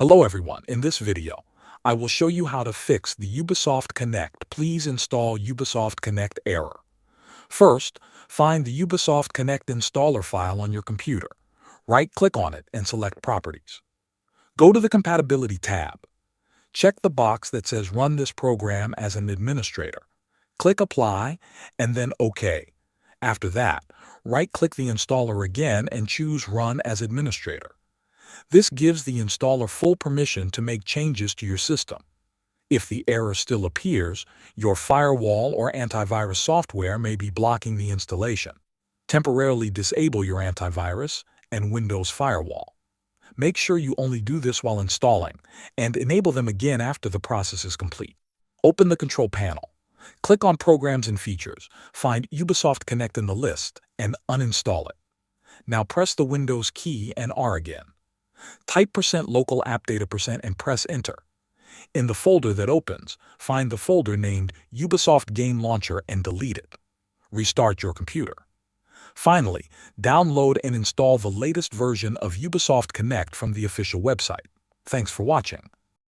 Hello everyone, in this video, I will show you how to fix the Ubisoft Connect Please install Ubisoft Connect error. First, find the Ubisoft Connect installer file on your computer. Right-click on it and select Properties. Go to the Compatibility tab. Check the box that says Run this program as an administrator. Click Apply and then OK. After that, right-click the installer again and choose Run as administrator. This gives the installer full permission to make changes to your system. If the error still appears, your firewall or antivirus software may be blocking the installation. Temporarily disable your antivirus and Windows firewall. Make sure you only do this while installing, and enable them again after the process is complete. Open the control panel. Click on Programs and Features, find Ubisoft Connect in the list, and uninstall it. Now press the Windows key and R again. Type %local app data % and press Enter. In the folder that opens, find the folder named Ubisoft Game Launcher and delete it. Restart your computer. Finally, download and install the latest version of Ubisoft Connect from the official website. Thanks for watching.